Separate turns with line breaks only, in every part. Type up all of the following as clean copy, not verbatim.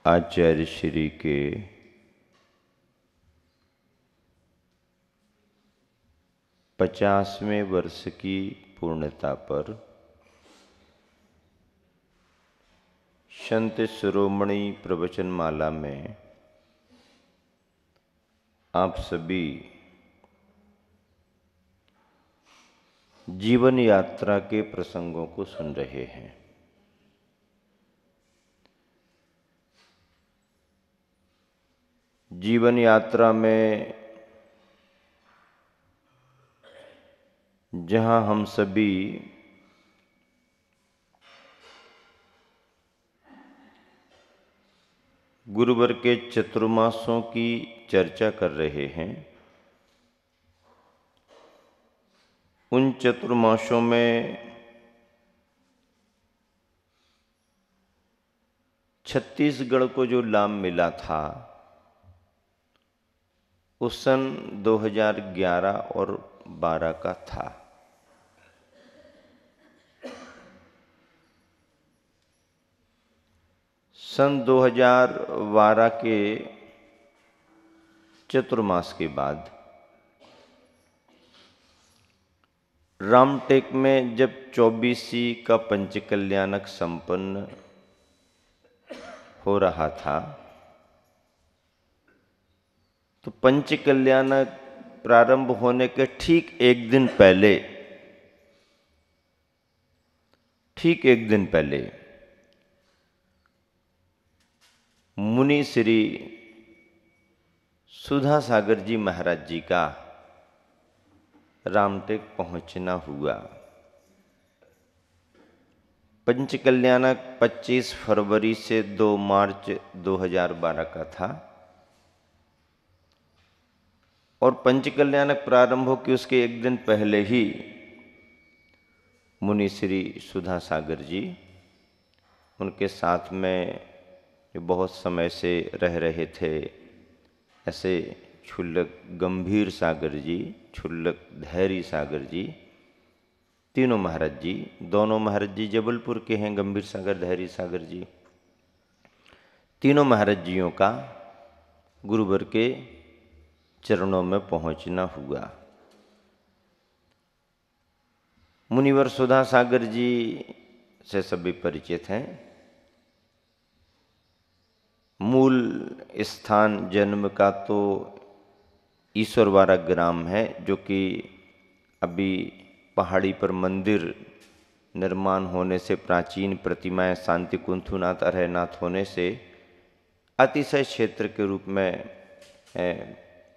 आचार्य श्री के पचासवें वर्ष की पूर्णता पर संत शिरोमणि प्रवचनमाला में आप सभी जीवन यात्रा के प्रसंगों को सुन रहे हैं। जीवन यात्रा में जहां हम सभी गुरुवर के चतुर्मासों की चर्चा कर रहे हैं, उन चतुर्मासों में छत्तीसगढ़ को जो लाभ मिला था उस सन 2011 और 12 का था। सन 2012 के चतुर्मास के बाद रामटेक में जब 24सी का पंचकल्याणक संपन्न हो रहा था तो पंचकल्याणक प्रारंभ होने के ठीक एक दिन पहले मुनि श्री सुधा सागर जी महाराज जी का रामटेक पहुंचना हुआ। पंचकल्याणक 25 फरवरी से 2 मार्च 2012 का था और पंचकल्याणक प्रारंभ हो के उसके एक दिन पहले ही मुनि श्री सुधा सागर जी, उनके साथ में जो बहुत समय से रह रहे थे ऐसे क्षुल्लक गंभीर सागर जी, क्षुल्लक धैर्य सागर जी, तीनों महाराज जी, दोनों महाराज जी जबलपुर के हैं, गंभीर सागर धैर्य सागर जी, तीनों महाराज जियों का गुरुवर के चरणों में पहुंचना हुआ। मुनिवर सुधा सागर जी से सभी परिचित हैं। मूल स्थान जन्म का तो ईश्वरवारा ग्राम है, जो कि अभी पहाड़ी पर मंदिर निर्माण होने से, प्राचीन प्रतिमाएं शांति कुंथुनाथ अरहनाथ होने से अतिशय क्षेत्र के रूप में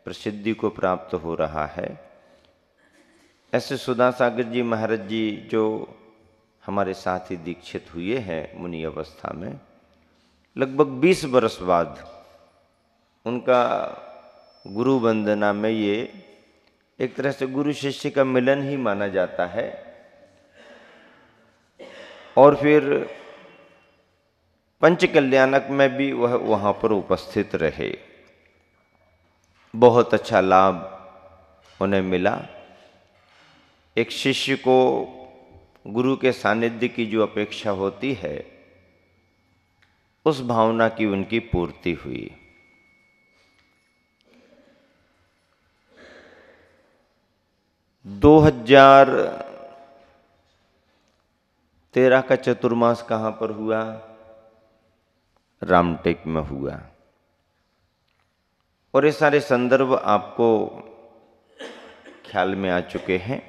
प्रसिद्धि को प्राप्त हो रहा है। ऐसे सुधा सागर जी महाराज जी जो हमारे साथ ही दीक्षित हुए हैं मुनि अवस्था में, लगभग 20 वर्ष बाद उनका गुरु वंदना में ये एक तरह से गुरु शिष्य का मिलन ही माना जाता है। और फिर पंचकल्याणक में भी वह वहाँ पर उपस्थित रहे। बहुत अच्छा लाभ उन्हें मिला। एक शिष्य को गुरु के सानिध्य की जो अपेक्षा होती है उस भावना की उनकी पूर्ति हुई। दो 2013 का चतुर्मास कहाँ पर हुआ? रामटेक में हुआ। और ये सारे संदर्भ आपको ख्याल में आ चुके हैं।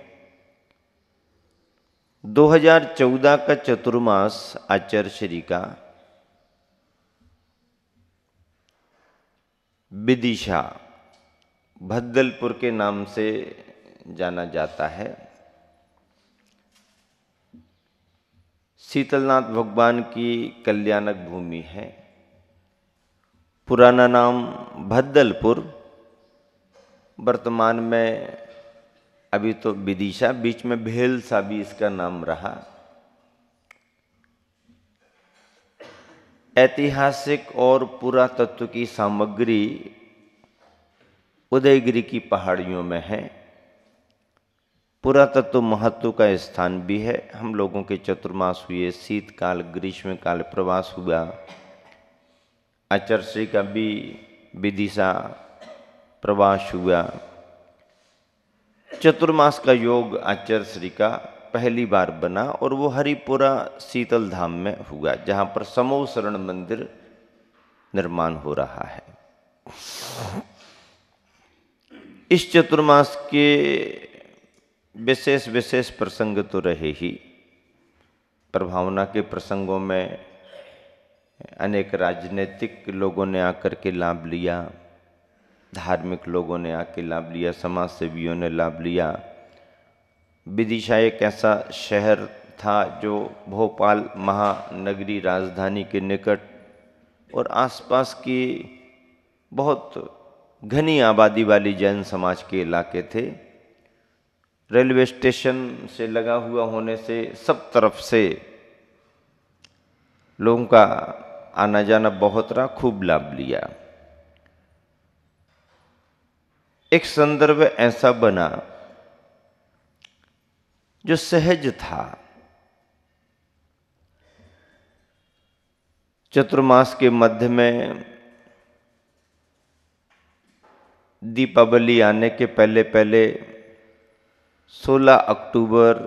2014 का चतुर्मास आचार्य श्री का विदिशा भद्दलपुर के नाम से जाना जाता है। शीतलनाथ भगवान की कल्याणक भूमि है। पुराना नाम भद्दलपुर, वर्तमान में अभी तो विदिशा, बीच में भेलसा भी इसका नाम रहा। ऐतिहासिक और पुरातत्व की सामग्री उदयगिरी की पहाड़ियों में है। पुरातत्व महत्व का स्थान भी है। हम लोगों के चतुर्मास हुए, शीतकाल ग्रीष्मकाल प्रवास हुआ, आचर्य का भी विदिशा प्रवास हुआ। चतुर्मास का योग आचर्य का पहली बार बना और वो हरिपुरा शीतल धाम में हुआ, जहाँ पर समूह शरण मंदिर निर्माण हो रहा है। इस चतुर्मास के विशेष विशेष प्रसंग तो रहे ही, पर भावना के प्रसंगों में अनेक राजनीतिक लोगों ने आकर के लाभ लिया, धार्मिक लोगों ने आके लाभ लिया, समाज सेवियों ने लाभ लिया। विदिशा एक ऐसा शहर था जो भोपाल महानगरी राजधानी के निकट और आसपास की बहुत घनी आबादी वाली जैन समाज के इलाके थे। रेलवे स्टेशन से लगा हुआ होने से सब तरफ से लोगों का आना जाना बहुत रहा, खूब लाभ लिया। एक संदर्भ ऐसा बना जो सहज था। चतुर्मास के मध्य में दीपावली आने के पहले पहले 16 अक्टूबर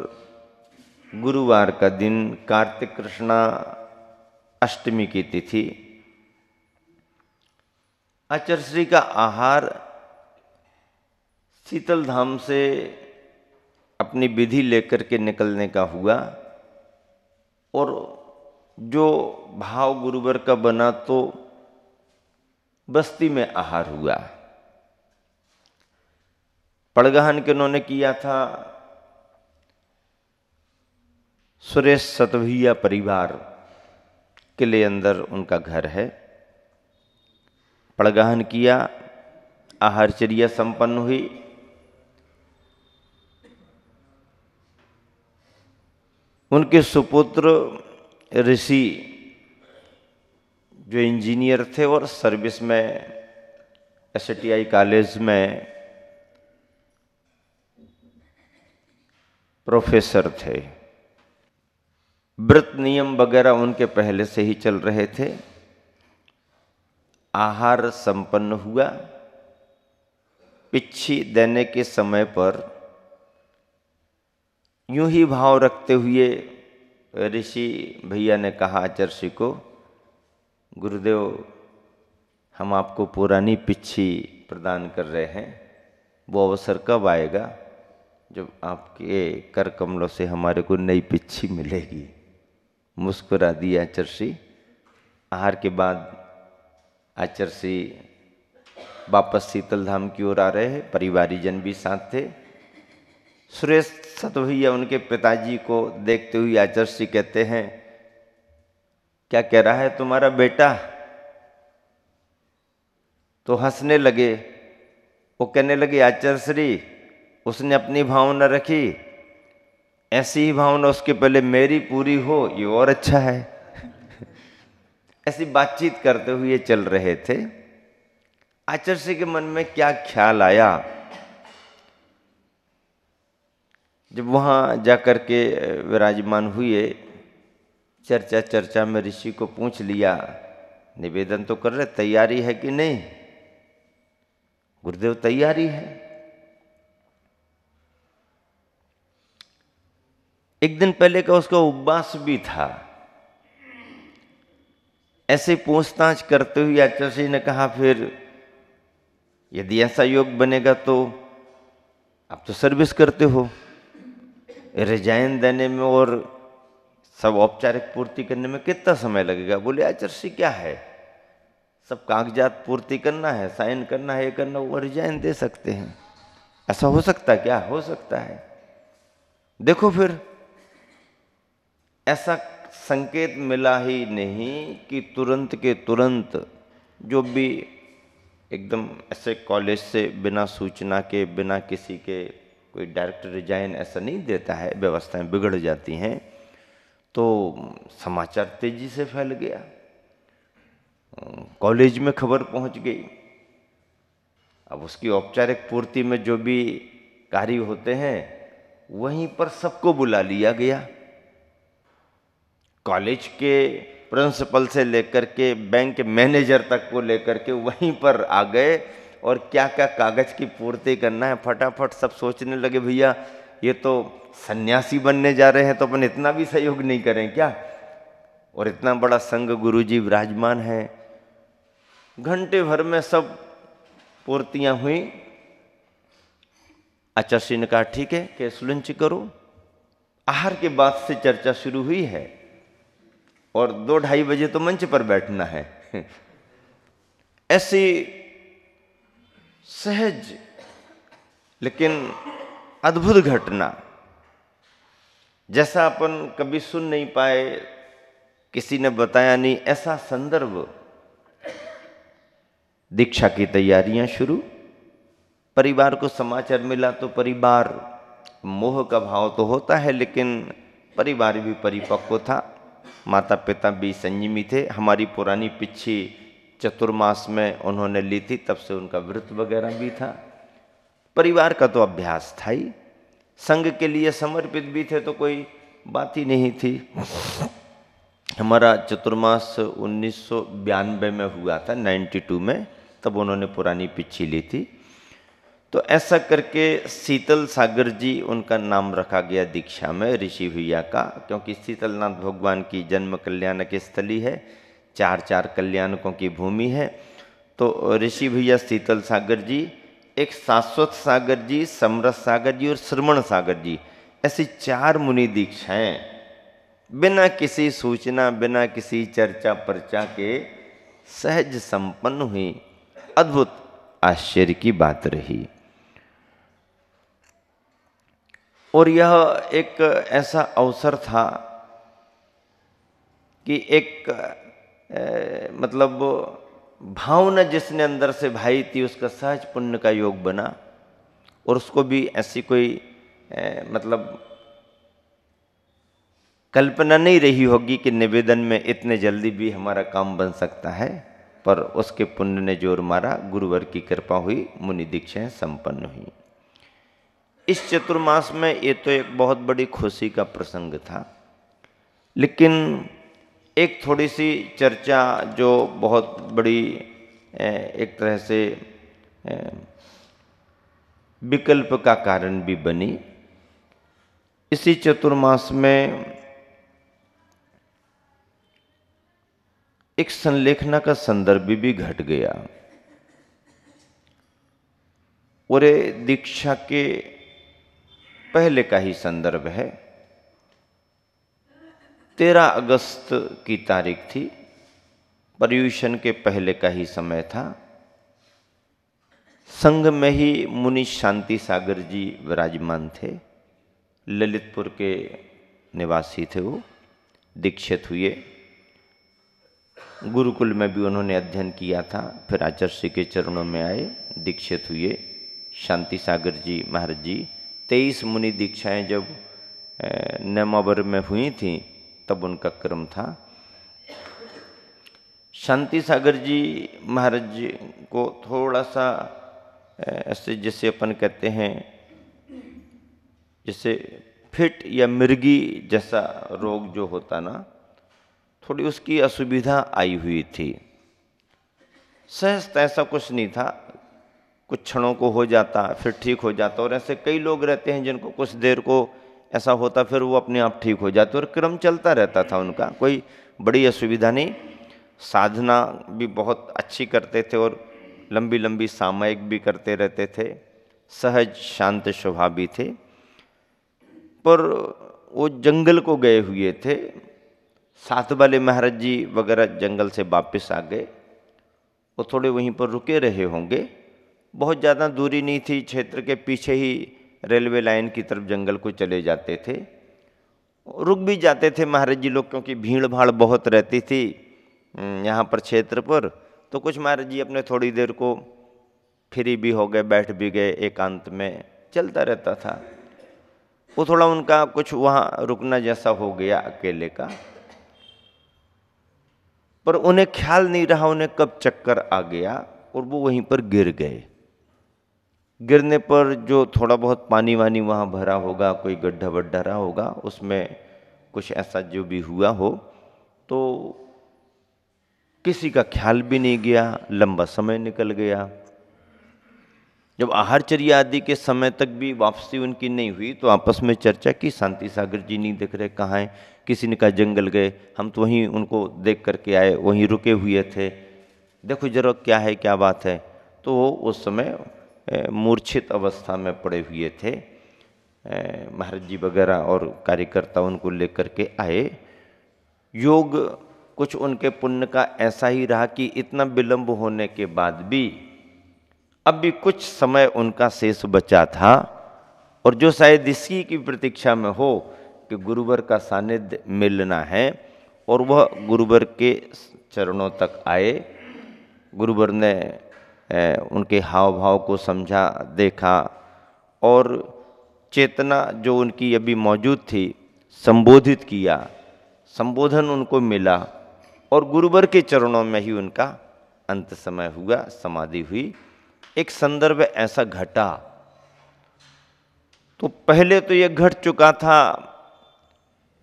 गुरुवार का दिन, कार्तिक कृष्णा अष्टमी की तिथि, आचर्य का आहार शीतल धाम से अपनी विधि लेकर के निकलने का हुआ और जो भाव गुरुवार का बना तो बस्ती में आहार हुआ। पड़गहन के उन्होंने किया था, सुरेश सतभैया परिवार किले अंदर उनका घर है। पड़गहन किया, आहारचर्या संपन्न हुई। उनके सुपुत्र ऋषि जो इंजीनियर थे और सर्विस में एसटीआई कॉलेज में प्रोफेसर थे। व्रत नियम वगैरह उनके पहले से ही चल रहे थे। आहार संपन्न हुआ। पिच्छी देने के समय पर यूं ही भाव रखते हुए ऋषि भैया ने कहा आचर्य को, गुरुदेव हम आपको पुरानी पिच्छी प्रदान कर रहे हैं, वो अवसर कब आएगा जब आपके कर कमलों से हमारे को नई पिच्छी मिलेगी। मुस्कुरा दिया आचर्य। आहार के बाद आचर्य वापस शीतल धाम की ओर आ रहे हैं, परिवारीजन भी साथ थे। सुरेश सतभैया उनके पिताजी को देखते हुए आचर्य कहते हैं, क्या कह रहा है तुम्हारा बेटा? तो हंसने लगे। वो कहने लगे आचर्य उसने अपनी भावना रखी, ऐसी ही भावना उसके पहले मेरी पूरी हो, ये और अच्छा है। ऐसी बातचीत करते हुए चल रहे थे। आचर्य के मन में क्या ख्याल आया, जब वहां जाकर के विराजमान हुए, चर्चा में ऋषि को पूछ लिया, निवेदन तो कर रहे, तैयारी है कि नहीं? गुरुदेव तैयारी है। एक दिन पहले का उसका उपवास भी था। ऐसे पूछताछ करते हुए आचार्य ने कहा, फिर यदि ऐसा योग बनेगा तो आप तो सर्विस करते हो, रिजाइन देने में और सब औपचारिक पूर्ति करने में कितना समय लगेगा? बोले आचार्य क्या है, सब कागजात पूर्ति करना है, साइन करना है, ये करना, वो रिजाइन दे सकते हैं। ऐसा हो सकता है क्या? हो सकता है। देखो फिर ऐसा संकेत मिला ही नहीं कि तुरंत के तुरंत जो भी एकदम ऐसे कॉलेज से बिना सूचना के, बिना किसी के कोई डायरेक्ट रिजाइन ऐसा नहीं देता है, व्यवस्थाएं बिगड़ जाती हैं। तो समाचार तेजी से फैल गया, कॉलेज में खबर पहुंच गई। अब उसकी औपचारिक पूर्ति में जो भी कार्य होते हैं वहीं पर सबको बुला लिया गया। कॉलेज के प्रिंसिपल से लेकर के बैंक मैनेजर तक को लेकर के वहीं पर आ गए और क्या क्या कागज की पूर्ति करना है फटाफट सब सोचने लगे। भैया ये तो सन्यासी बनने जा रहे हैं तो अपन इतना भी सहयोग नहीं करें क्या, और इतना बड़ा संघ गुरुजी विराजमान है। घंटे भर में सब पूर्तियां हुई। आचार्य ने कहा ठीक है केस लंच करो। आहार के बाद से चर्चा शुरू हुई है और 2-2:30 बजे तो मंच पर बैठना है। ऐसी सहज लेकिन अद्भुत घटना जैसा अपन कभी सुन नहीं पाए, किसी ने बताया नहीं, ऐसा संदर्भ। दीक्षा की तैयारियां शुरू। परिवार को समाचार मिला तो परिवार, मोह का भाव तो होता है लेकिन परिवार भी परिपक्व था, माता पिता भी संयमी थे। हमारी पुरानी पिच्छी चतुर्मास में उन्होंने ली थी, तब से उनका व्रत वगैरह भी था। परिवार का तो अभ्यास था ही, संघ के लिए समर्पित भी थे तो कोई बात ही नहीं थी। हमारा चतुर्मास 1992 में हुआ था, 92 में, तब उन्होंने पुरानी पिच्छी ली थी। तो ऐसा करके शीतल सागर जी उनका नाम रखा गया दीक्षा में ऋषि भैया का, क्योंकि शीतलनाथ भगवान की जन्म कल्याणक स्थली है, 4 कल्याणकों की भूमि है। तो ऋषि भैया शीतल सागर जी, एक शाश्वत सागर जी, समरथ सागर जी और श्रमण सागर जी, ऐसी 4 मुनि दीक्षाएं बिना किसी सूचना, बिना किसी चर्चा पर्चा के सहज संपन्न हुई। अद्भुत आश्चर्य की बात रही। और यह एक ऐसा अवसर था कि एक मतलब भावना जिसने अंदर से भाई थी उसका सहज पुण्य का योग बना, और उसको भी ऐसी कोई मतलब कल्पना नहीं रही होगी कि निवेदन में इतने जल्दी भी हमारा काम बन सकता है, पर उसके पुण्य ने जोर मारा, गुरुवर की कृपा हुई, मुनि दीक्षाएं संपन्न हुई। इस चतुर्मास में ये तो एक बहुत बड़ी खुशी का प्रसंग था, लेकिन एक थोड़ी सी चर्चा जो बहुत बड़ी एक तरह से विकल्प का कारण भी बनी। इसी चतुर्मास में एक संलेखना का संदर्भ भी घट गया, और ये दीक्षा के पहले का ही संदर्भ है। 13 अगस्त की तारीख थी, पर्यूषण के पहले का ही समय था। संघ में ही मुनि शांति सागर जी विराजमान थे, ललितपुर के निवासी थे। वो दीक्षित हुए, गुरुकुल में भी उन्होंने अध्ययन किया था, फिर आचार्य के चरणों में आए, दीक्षित हुए। शांति सागर जी महाराज जी 23 मुनि दीक्षाएं जब नेमावर में हुई थी तब उनका क्रम था। शांति सागर जी महाराज जी को थोड़ा सा ऐसे जैसे अपन कहते हैं, जैसे फिट या मिर्गी जैसा रोग जो होता ना, थोड़ी उसकी असुविधा आई हुई थी। सहज ऐसा कुछ नहीं था, कुछ क्षणों को हो जाता फिर ठीक हो जाता, और ऐसे कई लोग रहते हैं जिनको कुछ देर को ऐसा होता फिर वो अपने आप ठीक हो जाते, और क्रम चलता रहता था उनका, कोई बड़ी असुविधा नहीं। साधना भी बहुत अच्छी करते थे और लंबी लंबी सामयिक भी करते रहते थे, सहज शांत स्वभाव भी थे। पर वो जंगल को गए हुए थे, साथ वाले महाराज जी वगैरह जंगल से वापस आ गए, वो थोड़े वहीं पर रुके रहे होंगे। बहुत ज़्यादा दूरी नहीं थी, क्षेत्र के पीछे ही रेलवे लाइन की तरफ जंगल को चले जाते थे, रुक भी जाते थे महाराज जी लोग, क्योंकि भीड़ भाड़ बहुत रहती थी यहाँ पर क्षेत्र पर। तो कुछ महाराज जी अपने थोड़ी देर को फ्री भी हो गए, बैठ भी गए, एकांत में चलता रहता था। वो थोड़ा उनका कुछ वहाँ रुकना जैसा हो गया अकेले का, पर उन्हें ख्याल नहीं रहा उन्हें कब चक्कर आ गया और वो वहीं पर गिर गए। गिरने पर जो थोड़ा बहुत पानी वानी वहाँ भरा होगा, कोई गड्ढा वड्ढा रहा होगा, उसमें कुछ ऐसा जो भी हुआ हो, तो किसी का ख्याल भी नहीं गया, लंबा समय निकल गया। जब आहारचर्या आदि के समय तक भी वापसी उनकी नहीं हुई तो आपस में चर्चा की, शांति सागर जी नहीं दिख रहे, कहाँ हैं? किसी ने कहा जंगल गए, हम तो वहीं उनको देख करके आए, वहीं रुके हुए थे, देखो जरा क्या है, क्या बात है। तो वो उस समय मूर्छित अवस्था में पड़े हुए थे। महाराज जी वगैरह और कार्यकर्ता उनको लेकर के आए। योग कुछ उनके पुण्य का ऐसा ही रहा कि इतना विलंब होने के बाद भी अब भी कुछ समय उनका शेष बचा था, और जो शायद इसी की प्रतीक्षा में हो कि गुरुवर का सानिध्य मिलना है, और वह गुरुवर के चरणों तक आए। गुरुवर ने उनके हाव भाव को समझा, देखा, और चेतना जो उनकी अभी मौजूद थी संबोधित किया, संबोधन उनको मिला, और गुरुवर के चरणों में ही उनका अंत समय हुआ, समाधि हुई। एक संदर्भ ऐसा घटा, तो पहले तो यह घट चुका था,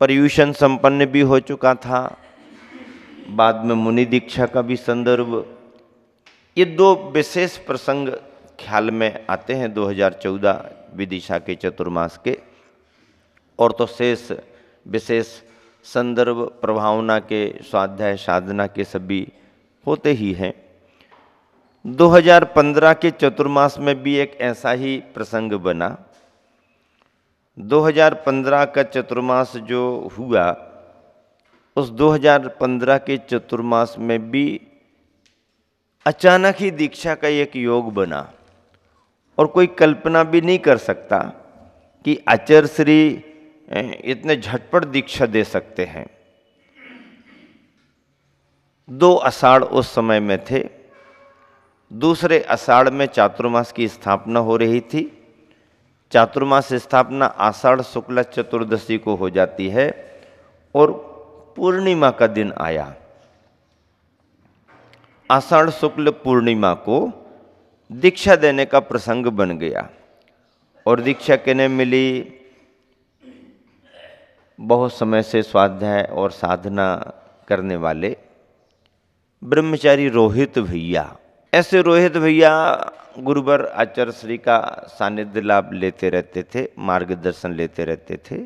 पर्यूषण संपन्न भी हो चुका था, बाद में मुनि दीक्षा का भी संदर्भ। ये दो विशेष प्रसंग ख्याल में आते हैं 2014 विदिशा के चतुर्मास के, और तो शेष विशेष संदर्भ प्रभावना के, स्वाध्याय साधना के सभी होते ही हैं। 2015 के चतुर्मास में भी एक ऐसा ही प्रसंग बना। 2015 का चतुर्मास जो हुआ, उस 2015 के चतुर्मास में भी अचानक ही दीक्षा का एक योग बना, और कोई कल्पना भी नहीं कर सकता कि आचार्य श्री इतने झटपट दीक्षा दे सकते हैं। 2 आषाढ़ उस समय में थे, दूसरे आषाढ़ में चातुर्मास की स्थापना हो रही थी। चातुर्मास स्थापना आषाढ़ शुक्ल चतुर्दशी को हो जाती है, और पूर्णिमा का दिन आया। आषाढ़ शुक्ल पूर्णिमा को दीक्षा देने का प्रसंग बन गया, और दीक्षा किन्हें मिली? बहुत समय से स्वाध्याय और साधना करने वाले ब्रह्मचारी रोहित भैया। ऐसे रोहित भैया गुरुवर आचार्य श्री का सानिध्य लाभ लेते रहते थे, मार्गदर्शन लेते रहते थे।